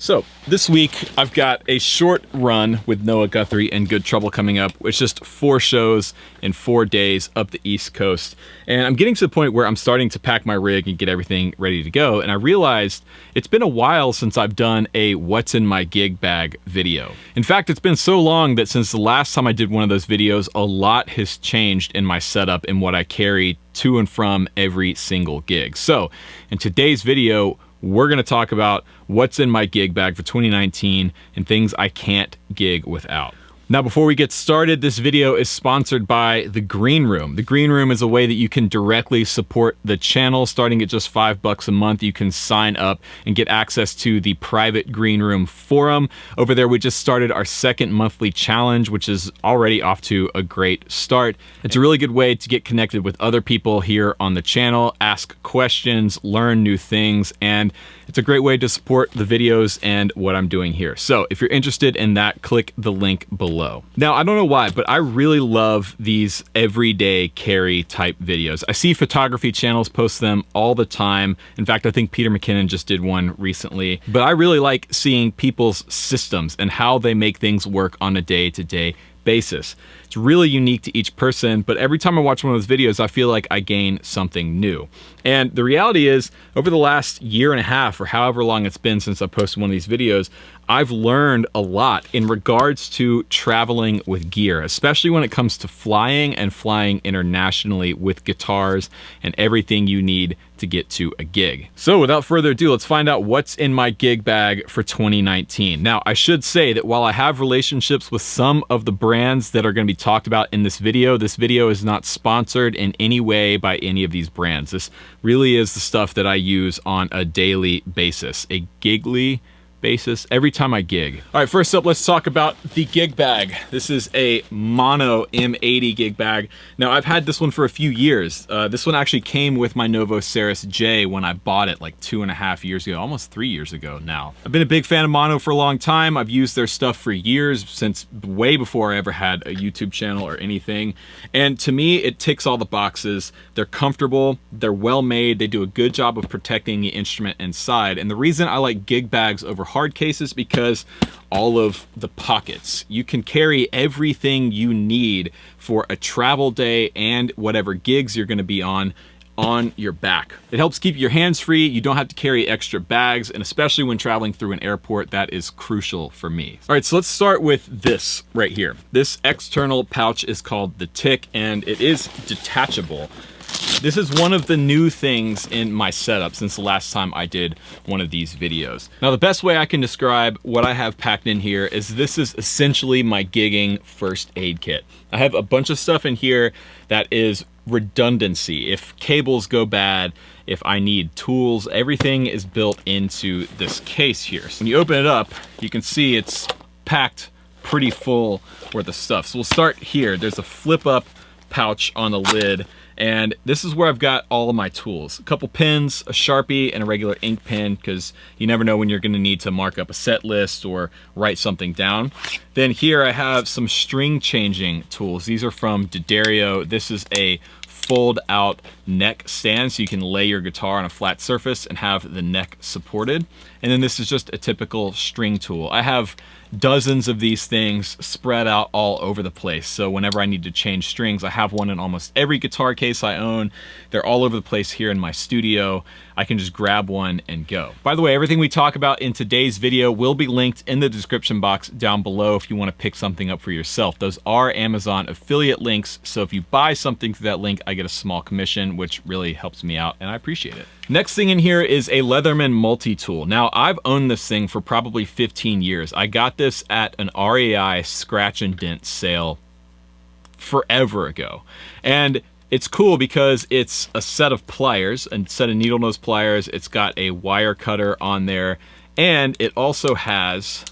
So this week I've got a short run with Noah Guthrie and Good Trouble coming up. It's just 4 shows in 4 days up the East Coast. And I'm getting to the point where I'm starting to pack my rig and get everything ready to go. And I realized it's been a while since I've done a what's in my gig bag video. In fact, it's been so long that since the last time I did one of those videos, a lot has changed in my setup and what I carry to and from every single gig. So in today's video, we're gonna talk about what's in my gig bag for 2019 and things I can't gig without. Now, before we get started, this video is sponsored by The Green Room. The Green Room is a way that you can directly support the channel. Starting at just $5 a month, you can sign up and get access to the private Green Room forum. Over there, we just started our 2nd monthly challenge, which is already off to a great start. It's a really good way to get connected with other people here on the channel, ask questions, learn new things, and it's a great way to support the videos and what I'm doing here. So if you're interested in that, click the link below. Now, I don't know why, but I really love these everyday carry type videos. I see photography channels post them all the time. In fact, I think Peter McKinnon just did one recently. But I really like seeing people's systems and how they make things work on a day-to-day basis. It's really unique to each person, but every time I watch one of those videos, I feel like I gain something new. And the reality is, over the last year and a half, or however long it's been since I posted one of these videos, I've learned a lot in regards to traveling with gear, especially when it comes to flying and flying internationally with guitars and everything you need to get to a gig. So without further ado, let's find out what's in my gig bag for 2019. Now, I should say that while I have relationships with some of the brands that are going to be talked about in this video is not sponsored in any way by any of these brands. This really is the stuff that I use on a daily basis, a gigly basis, every time I gig. All right, first up, let's talk about the gig bag. This is a mono M80 gig bag. Now, I've had this one for a few years. This one actually came with my Novo Cirrus J when I bought it like 2.5 years ago, almost 3 years ago now. I've been a big fan of mono for a long time. I've used their stuff for years, since way before I ever had a YouTube channel or anything. And to me, it ticks all the boxes. They're comfortable, they're well made, they do a good job of protecting the instrument inside. And the reason I like gig bags over hard cases because all of the pockets. You can carry everything you need for a travel day and whatever gigs you're going to be on your back. It helps keep your hands free. You don't have to carry extra bags, and especially when traveling through an airport, that is crucial for me. All right, so let's start with this right here. This external pouch is called the Tick, and it is detachable. This is one of the new things in my setup since the last time I did one of these videos. Now, the best way I can describe what I have packed in here is this is essentially my gigging first aid kit. I have a bunch of stuff in here that is redundancy. If cables go bad, if I need tools, everything is built into this case here. So when you open it up, you can see it's packed pretty full worth of stuff. So we'll start here. There's a flip up pouch on the lid, and this is where I've got all of my tools. A couple pens, a Sharpie, and a regular ink pen, because you never know when you're gonna need to mark up a set list or write something down. Then here I have some string changing tools. These are from D'Addario. This is a fold out neck stand, so you can lay your guitar on a flat surface and have the neck supported. And then this is just a typical string tool. I have dozens of these things spread out all over the place. So whenever I need to change strings, I have one in almost every guitar case I own. They're all over the place here in my studio. I can just grab one and go. By the way, everything we talk about in today's video will be linked in the description box down below if you want to pick something up for yourself. Those are Amazon affiliate links, so if you buy something through that link, I get a small commission, which really helps me out, and I appreciate it. Next thing in here is a Leatherman multi-tool. Now, I've owned this thing for probably 15 years. I got this at an REI scratch and dent sale forever ago. And it's cool because it's a set of pliers, a set of needle nose pliers. It's got a wire cutter on there, and it also has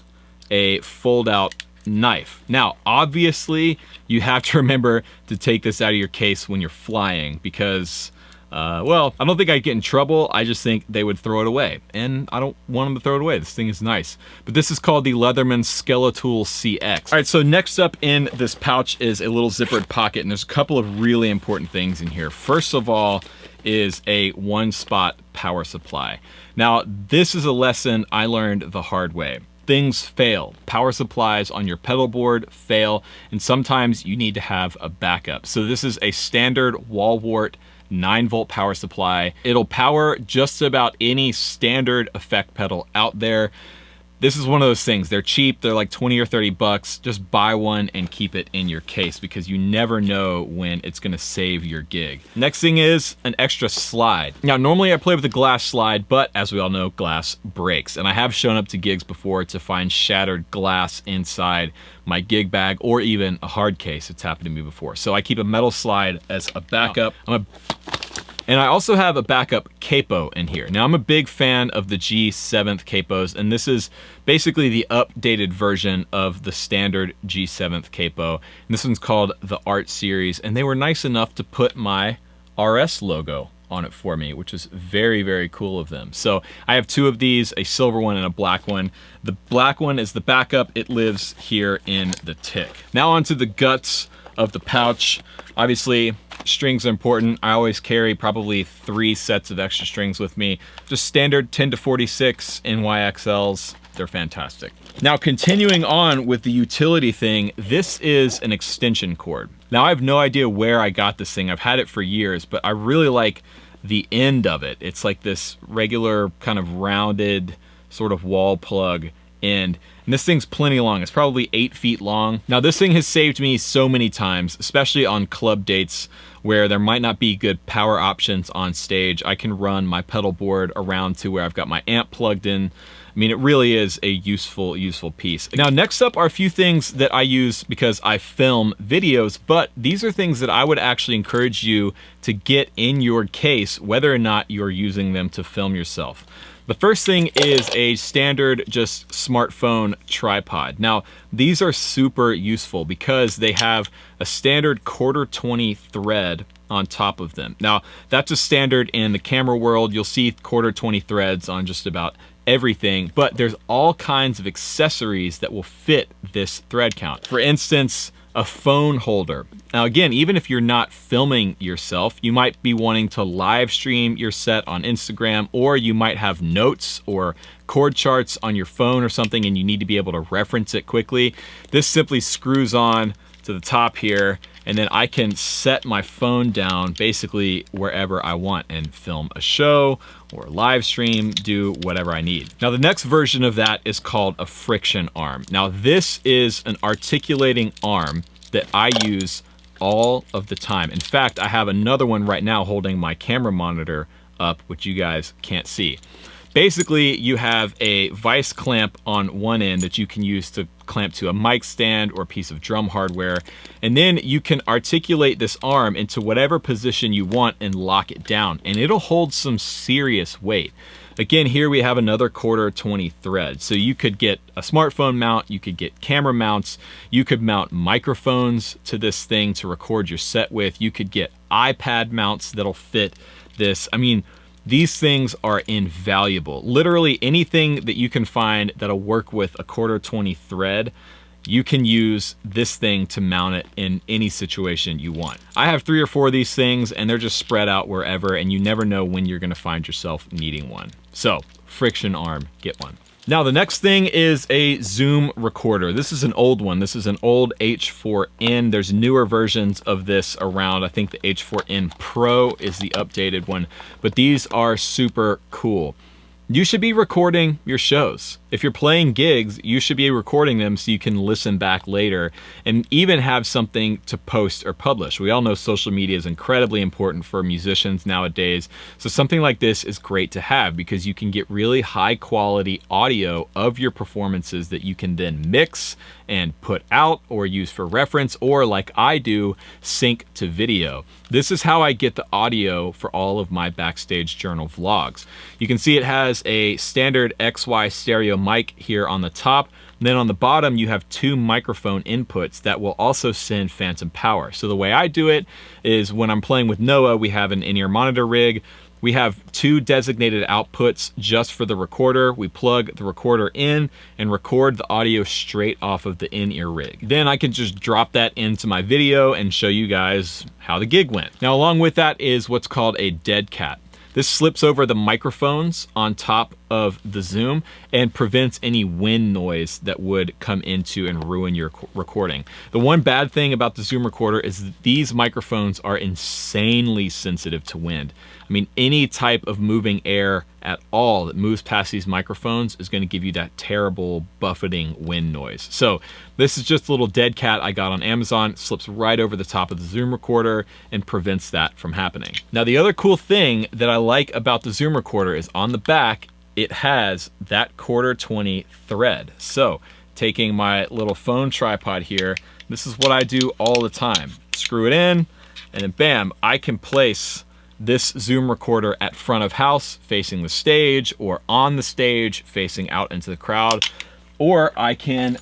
a fold out knife. Now, obviously, you have to remember to take this out of your case when you're flying because well, I don't think I'd get in trouble. I just think they would throw it away, and I don't want them to throw it away. This thing is nice. But this is called the Leatherman Skeletool CX. All right, so next up in this pouch is a little zippered pocket, and there's a couple of really important things in here. First of all is a one-spot power supply. Now, this is a lesson I learned the hard way. Things fail. Power supplies on your pedal board fail, and sometimes you need to have a backup. So this is a standard wall wart 9-volt power supply. It'll power just about any standard effect pedal out there. This is one of those things. They're cheap. They're like 20 or 30 bucks. Just buy one and keep it in your case because you never know when it's gonna save your gig. Next thing is an extra slide. Now, normally I play with a glass slide, but as we all know, glass breaks. And I have shown up to gigs before to find shattered glass inside my gig bag or even a hard case. It's happened to me before. So I keep a metal slide as a backup. And I also have a backup capo in here. Now, I'm a big fan of the G7th capos, and this is basically the updated version of the standard G7th capo. And this one's called the Art Series, and they were nice enough to put my RS logo on it for me, which is very, very cool of them. So I have 2 of these, a silver one and a black one. The black one is the backup. It lives here in the tick. Now onto the guts of the pouch. Obviously, strings are important. I always carry probably 3 sets of extra strings with me. Just standard 10 to 46 NYXLs. They're fantastic. Now, continuing on with the utility thing, this is an extension cord. Now, I have no idea where I got this thing. I've had it for years, but I really like the end of it. It's like this regular kind of rounded sort of wall plug end. And this thing's plenty long. It's probably 8 feet long. Now, this thing has saved me so many times, especially on club dates where there might not be good power options on stage. I can run my pedal board around to where I've got my amp plugged in. I mean, it really is a useful piece. Now, next up are a few things that I use because I film videos, but these are things that I would actually encourage you to get in your case, whether or not you're using them to film yourself. The first thing is a standard just smartphone tripod. Now, these are super useful because they have a standard 1/4-20 thread on top of them. Now, that's a standard in the camera world. You'll see 1/4-20 threads on just about everything, but there's all kinds of accessories that will fit this thread count. For instance, a phone holder. Now again, even if you're not filming yourself, you might be wanting to live stream your set on Instagram, or you might have notes or chord charts on your phone or something and you need to be able to reference it quickly. This simply screws on to the top here, and then I can set my phone down basically wherever I want and film a show or live stream, do whatever I need. Now, the next version of that is called a friction arm. Now, this is an articulating arm that I use all of the time. In fact, I have another one right now holding my camera monitor up, which you guys can't see. Basically, you have a vice clamp on one end that you can use to clamp to a mic stand or a piece of drum hardware. And then you can articulate this arm into whatever position you want and lock it down. And it'll hold some serious weight. Again, here we have another 1/4-20 thread. So you could get a smartphone mount, you could get camera mounts, you could mount microphones to this thing to record your set with, you could get iPad mounts that'll fit this. I mean, these things are invaluable. Literally anything that you can find that'll work with a 1/4-20 thread, you can use this thing to mount it in any situation you want. I have 3 or 4 of these things and they're just spread out wherever, and you never know when you're gonna find yourself needing one. So, friction arm, get one. Now, the next thing is a zoom recorder. This is an old one. This is an old H4N. There's newer versions of this around. I think the H4N Pro is the updated one, but these are super cool. You should be recording your shows. If you're playing gigs, you should be recording them so you can listen back later and even have something to post or publish. We all know social media is incredibly important for musicians nowadays. So something like this is great to have because you can get really high quality audio of your performances that you can then mix and put out or use for reference, or like I do, sync to video. This is how I get the audio for all of my Backstage Journal vlogs. You can see it has a standard XY stereo mic here on the top. And then on the bottom, you have 2 microphone inputs that will also send phantom power. So the way I do it is when I'm playing with Noah, we have an in-ear monitor rig. We have 2 designated outputs just for the recorder. We plug the recorder in and record the audio straight off of the in-ear rig. Then I can just drop that into my video and show you guys how the gig went. Now, along with that is what's called a dead cat. This slips over the microphones on top of the Zoom and prevents any wind noise that would come into and ruin your recording. The one bad thing about the Zoom recorder is that these microphones are insanely sensitive to wind. I mean, any type of moving air at all that moves past these microphones is going to give you that terrible buffeting wind noise. So this is just a little dead cat I got on Amazon. It slips right over the top of the Zoom recorder and prevents that from happening. Now, the other cool thing that I like about the Zoom recorder is on the back, it has that 1/4-20 thread. So taking my little phone tripod here, this is what I do all the time. Screw it in, and then bam, I can place this Zoom recorder at front of house facing the stage, or on the stage facing out into the crowd, or I can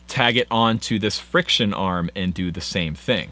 tag it onto this friction arm and do the same thing.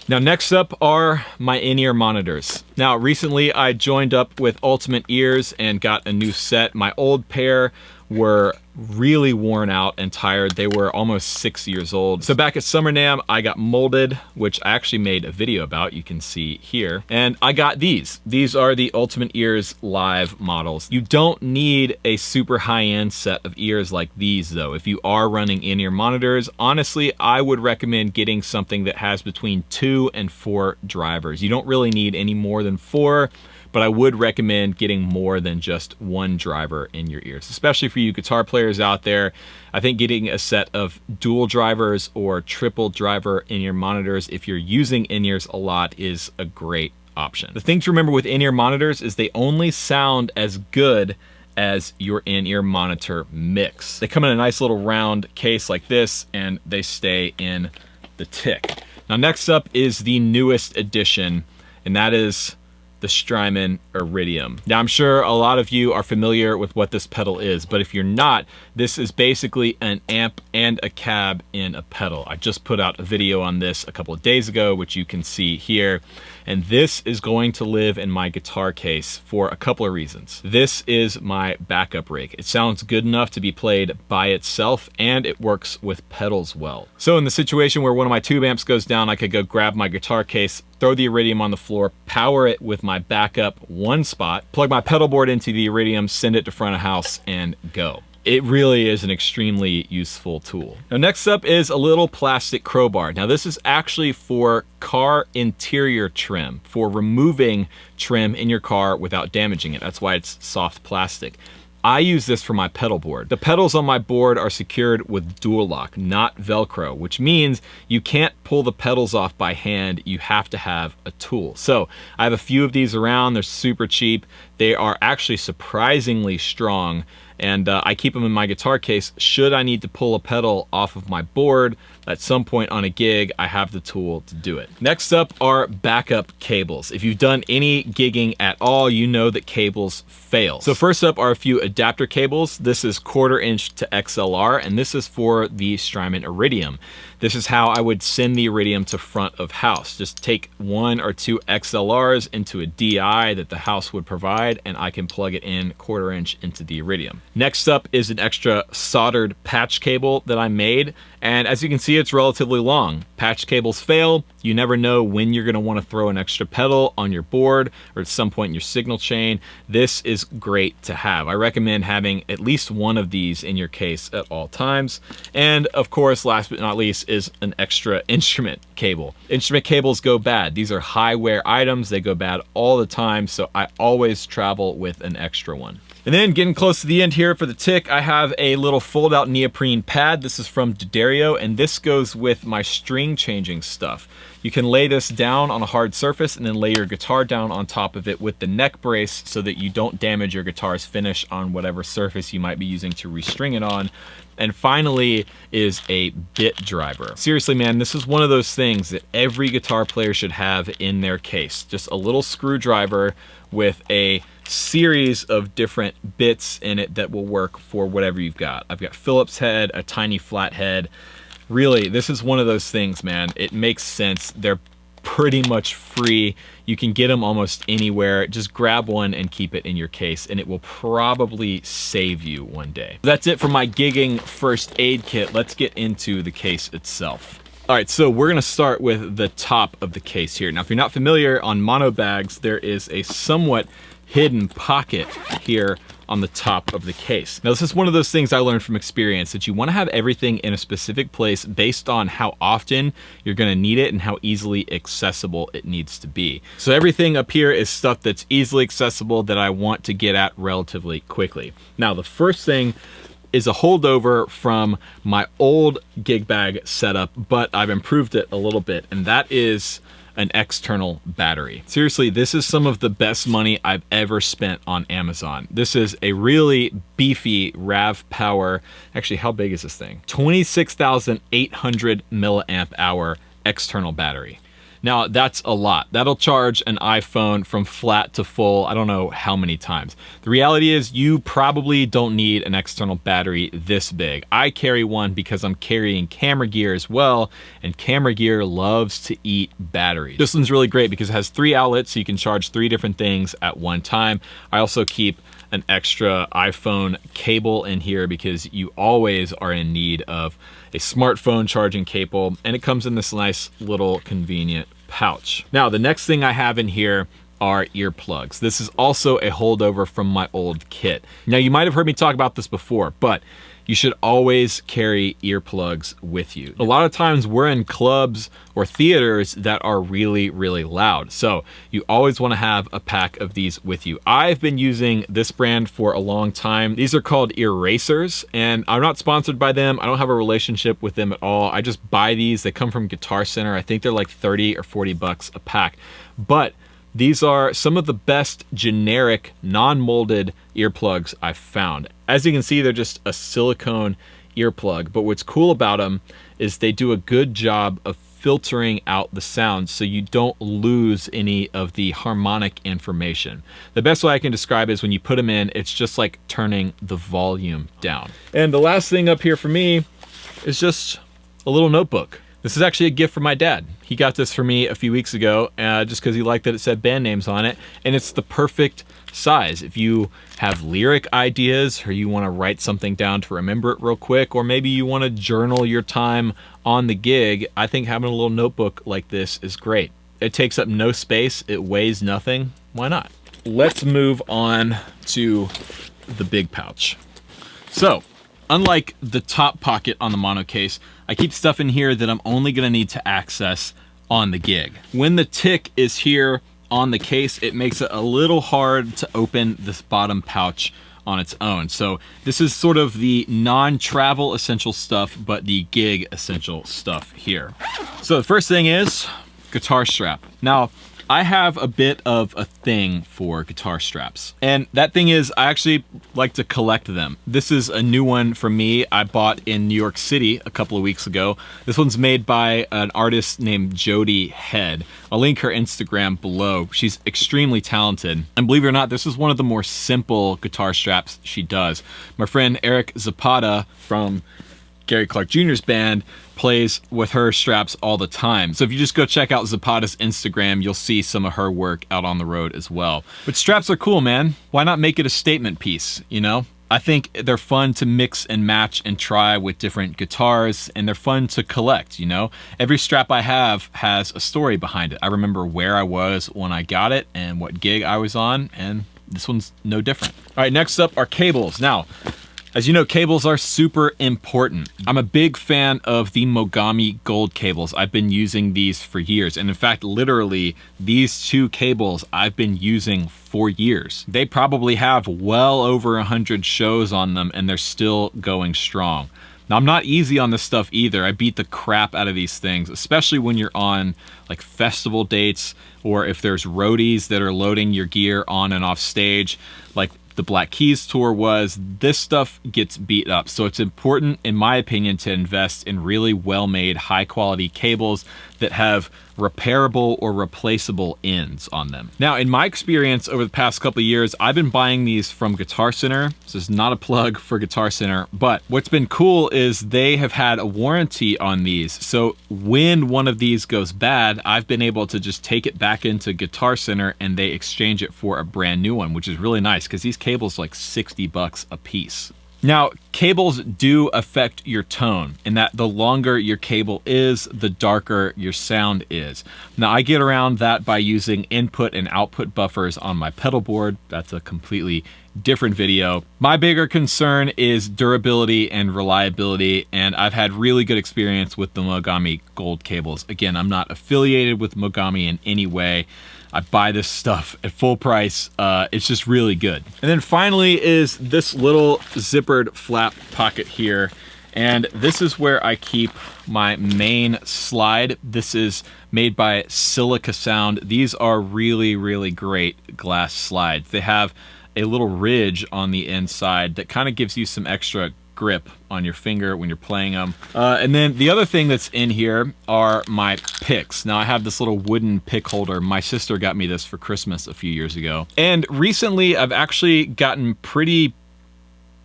Now, next up are my in-ear monitors. Now, recently I joined up with Ultimate Ears and got a new set. My old pair were really worn out and tired. They were almost 6 years old. So back at Summer NAMM, I got molded, which I actually made a video about, you can see here. And I got these. These are the Ultimate Ears Live models. You don't need a super high-end set of ears like these though. If you are running in-ear monitors, honestly, I would recommend getting something that has between 2 and 4 drivers. You don't really need any more than 4. But I would recommend getting more than just 1 driver in your ears, especially for you guitar players out there. I think getting a set of dual drivers or triple driver in-ear monitors, if you're using in-ears a lot, is a great option. The thing to remember with in-ear monitors is they only sound as good as your in-ear monitor mix. They come in a nice little round case like this, and they stay in the tick. Now, next up is the newest addition, and that is the Strymon Iridium. Now, I'm sure a lot of you are familiar with what this pedal is, but if you're not, this is basically an amp and a cab in a pedal. I just put out a video on this a couple of days ago, which you can see here. And this is going to live in my guitar case for a couple of reasons. This is my backup rig. It sounds good enough to be played by itself, and it works with pedals well. So in the situation where one of my tube amps goes down, I could go grab my guitar case, throw the Iridium on the floor, power it with my backup 1 spot, plug my pedal board into the Iridium, send it to front of house, and go. It really is an extremely useful tool. Now, next up is a little plastic crowbar. Now, this is actually for car interior trim, for removing trim in your car without damaging it. That's why it's soft plastic. I use this for my pedal board. The pedals on my board are secured with dual lock, not Velcro, which means you can't pull the pedals off by hand. You have to have a tool. So I have a few of these around. They're super cheap. They are actually surprisingly strong, and I keep them in my guitar case. Should I need to pull a pedal off of my board at some point on a gig, I have the tool to do it. Next up are backup cables. If you've done any gigging at all, you know that cables fail. So first up are a few adapter cables. This is 1/4 inch to XLR, and this is for the Strymon Iridium. This is how I would send the Iridium to front of house. Just take 1 or 2 XLRs into a DI that the house would provide, and I can plug it in 1/4 inch into the Iridium. Next up is an extra soldered patch cable that I made, and as you can see, it's relatively long. Patch cables fail. You never know when you're gonna wanna throw an extra pedal on your board or at some point in your signal chain. This is great to have. I recommend having at least 1 of these in your case at all times. And of course, last but not least, is an extra instrument cable. Instrument cables go bad. These are high wear items. They go bad all the time, so I always travel with an extra one. And then getting close to the end here for the tick, I have a little fold-out neoprene pad. This is from D'Addario, and this goes with my string changing stuff. You can lay this down on a hard surface and then lay your guitar down on top of it with the neck brace so that you don't damage your guitar's finish on whatever surface you might be using to restring it on. And finally is a bit driver. Seriously, man, this is one of those things that every guitar player should have in their case. Just a little screwdriver with a series of different bits in it that will work for whatever you've got. I've got Phillips head, a tiny flat head. Really, this is one of those things, man. It makes sense. They're pretty much free. You can get them almost anywhere. Just grab one and keep it in your case, and it will probably save you one day. That's it for my gigging first aid kit. Let's get into the case itself. All right, so we're gonna start with the top of the case here. Now, if you're not familiar, on mono bags, there is a somewhat hidden pocket here on the top of the case. Now, this is one of those things I learned from experience, that you wanna have everything in a specific place based on how often you're gonna need it and how easily accessible it needs to be. So everything up here is stuff that's easily accessible that I want to get at relatively quickly. Now, the first thing is a holdover from my old gig bag setup, but I've improved it a little bit, and that is an external battery. Seriously, this is some of the best money I've ever spent on Amazon. This is a really beefy RAV Power. Actually, how big is this thing? 26,800 milliamp hour external battery. Now, that's a lot. That'll charge an iPhone from flat to full, I don't know how many times. The reality is you probably don't need an external battery this big. I carry one because I'm carrying camera gear as well, and camera gear loves to eat batteries. This one's really great because it has 3 outlets, so you can charge 3 different things at one time. I also keep an extra iPhone cable in here because you always are in need of a smartphone charging cable, and it comes in this nice little convenient pouch. Now, the next thing I have in here are earplugs. This is also a holdover from my old kit. Now, you might have heard me talk about this before, but you should always carry earplugs with you. A lot of times we're in clubs or theaters that are really, really loud. So you always want to have a pack of these with you. I've been using this brand for a long time. These are called Earasers, and I'm not sponsored by them. I don't have a relationship with them at all. I just buy these. They come from Guitar Center. I think they're like 30 or 40 bucks a pack. But these are some of the best generic, non-molded earplugs I've found. As you can see, they're just a silicone earplug, but what's cool about them is they do a good job of filtering out the sound so you don't lose any of the harmonic information. The best way I can describe it is when you put them in, it's just like turning the volume down. And the last thing up here for me is just a little notebook. This is actually a gift from my dad. He got this for me a few weeks ago just because he liked that it said band names on it, and it's the perfect size. If you have lyric ideas or you want to write something down to remember it real quick, or maybe you want to journal your time on the gig, I think having a little notebook like this is great. It takes up no space, it weighs nothing. Why not? Let's move on to the big pouch. So, unlike the top pocket on the mono case, I keep stuff in here that I'm only gonna need to access on the gig. When the tick is here on the case, it makes it a little hard to open this bottom pouch on its own. So this is sort of the non-travel essential stuff, but the gig essential stuff here. So the first thing is guitar strap. Now, I have a bit of a thing for guitar straps, and that thing is I actually like to collect them. This is a new one for me. I bought in New York City a couple of weeks ago. This one's made by an artist named Jodi Head. I'll link her Instagram below. She's extremely talented, and believe it or not, this is one of the more simple guitar straps she does. My friend Eric Zapata from Gary Clark Jr.'s band plays with her straps all the time. So if you just go check out Zapata's Instagram, you'll see some of her work out on the road as well. But straps are cool, man. Why not make it a statement piece, you know? I think they're fun to mix and match and try with different guitars, and they're fun to collect, you know? Every strap I have has a story behind it. I remember where I was when I got it and what gig I was on, and this one's no different. All right, next up are cables. Now, as you know, cables are super important. I'm a big fan of the Mogami gold cables. I've been using these for years. And in fact, literally, these two cables I've been using for years. They probably have well over 100 shows on them, and they're still going strong. Now, I'm not easy on this stuff either. I beat the crap out of these things, especially when you're on like festival dates, or if there's roadies that are loading your gear on and off stage. Like, the Black Keys tour was, this stuff gets beat up. So it's important, in my opinion, to invest in really well-made, high-quality cables that have repairable or replaceable ends on them. Now, in my experience over the past couple of years, I've been buying these from Guitar Center. This is not a plug for Guitar Center, but what's been cool is they have had a warranty on these. So when one of these goes bad, I've been able to just take it back into Guitar Center and they exchange it for a brand new one, which is really nice because these cables are like 60 bucks a piece. Now, cables do affect your tone, in that the longer your cable is, the darker your sound is. Now, I get around that by using input and output buffers on my pedal board. That's a completely different video. My bigger concern is durability and reliability, and I've had really good experience with the Mogami gold cables. Again, I'm not affiliated with Mogami in any way. I buy this stuff at full price. It's just really good. And then finally is this little zippered flap pocket here. And this is where I keep my main slide. This is made by Silica Sound. These are really, really great glass slides. They have a little ridge on the inside that kind of gives you some extra grip on your finger when you're playing them. And then the other thing that's in here are my picks. Now I have this little wooden pick holder. My sister got me this for Christmas a few years ago. And recently I've actually gotten pretty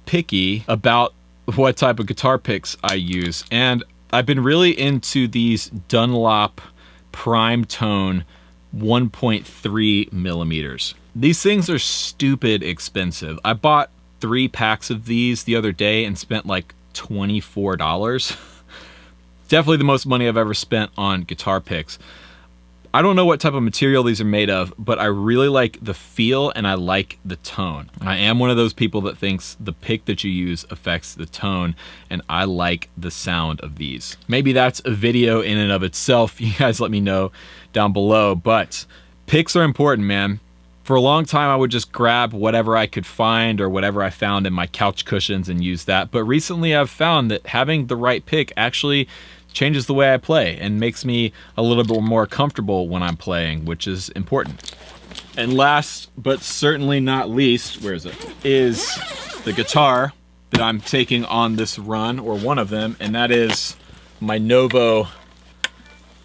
picky about what type of guitar picks I use. And I've been really into these Dunlop Primetone 1.3 millimeters. These things are stupid expensive. I bought 3 packs of these the other day and spent like $24. Definitely the most money I've ever spent on guitar picks. I don't know what type of material these are made of, but I really like the feel and I like the tone. I am one of those people that thinks the pick that you use affects the tone, and I like the sound of these. Maybe that's a video in and of itself. You guys let me know down below, but picks are important, man. For a long time, I would just grab whatever I could find or whatever I found in my couch cushions and use that. But recently I've found that having the right pick actually changes the way I play and makes me a little bit more comfortable when I'm playing, which is important. And last, but certainly not least, where is it? Is the guitar that I'm taking on this run, or one of them, and that is my Novo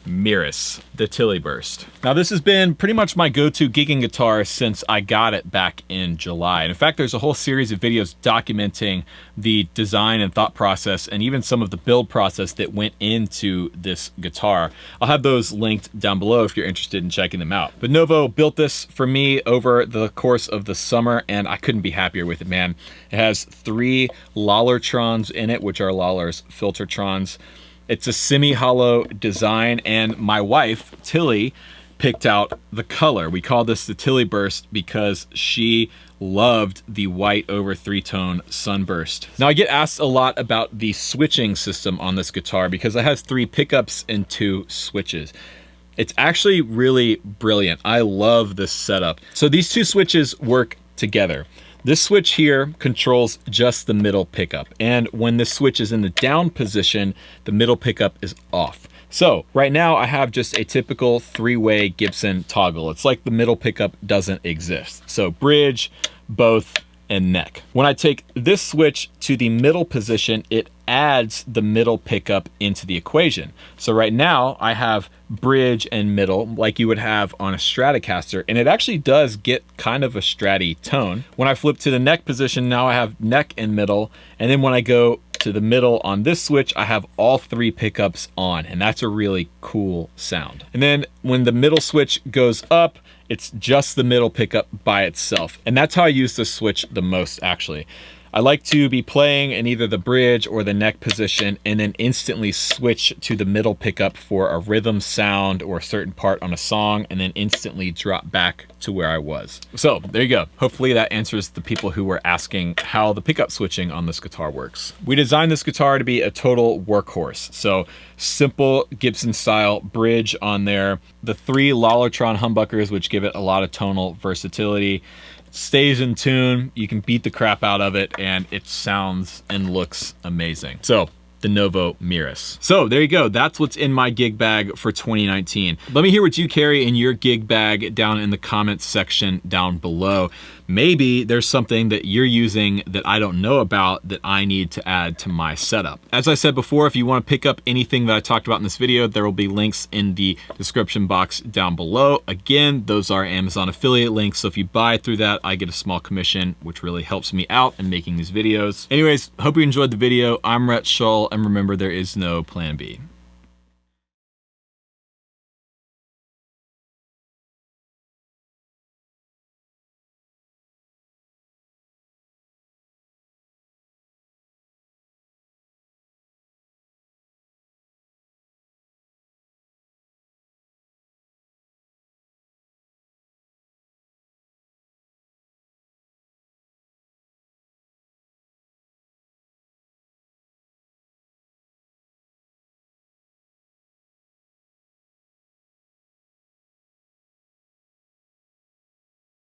Mirus, the Tilly Burst. Now this has been pretty much my go-to gigging guitar since I got it back in July. And in fact, there's a whole series of videos documenting the design and thought process and even some of the build process that went into this guitar. I'll have those linked down below if you're interested in checking them out. But Novo built this for me over the course of the summer and I couldn't be happier with it, man. It has 3 Lollartrons in it, which are Lollar's Filtertrons. It's a semi-hollow design, and my wife, Tilly, picked out the color. We call this the Tilly Burst because she loved the white over 3-tone Sunburst. Now I get asked a lot about the switching system on this guitar because it has 3 pickups and 2 switches. It's actually really brilliant. I love this setup. So these 2 switches work together. This switch here controls just the middle pickup, and when this switch is in the down position, the middle pickup is off. So right now I have just a typical 3-way Gibson toggle. It's like the middle pickup doesn't exist. So bridge, both, and neck. When I take this switch to the middle position, it adds the middle pickup into the equation. So right now I have bridge and middle like you would have on a Stratocaster, and it actually does get kind of a stratty tone. When I flip to the neck position, now I have neck and middle, and then when I go to the middle on this switch, I have all 3 pickups on, and that's a really cool sound. And then when the middle switch goes up, it's just the middle pickup by itself. And that's how I use this switch the most, actually. I like to be playing in either the bridge or the neck position and then instantly switch to the middle pickup for a rhythm sound or a certain part on a song and then instantly drop back to where I was. So there you go. Hopefully that answers the people who were asking how the pickup switching on this guitar works. We designed this guitar to be a total workhorse. So simple Gibson style bridge on there, the 3 Lollartron humbuckers, which give it a lot of tonal versatility. Stays in tune, you can beat the crap out of it, and it sounds and looks amazing. So the Novo Mirus. So there you go, that's what's in my gig bag for 2019. Let me hear what you carry in your gig bag down in the comments section down below. maybe there's something that you're using that I don't know about that I need to add to my setup. As I said before, if you want to pick up anything that I talked about in this video, there will be links in the description box down below. Again, those are Amazon affiliate links, so if you buy through that, I get a small commission, which really helps me out in making these videos. Anyways, hope you enjoyed the video. I'm Rhett Shull, and remember, there is no plan B.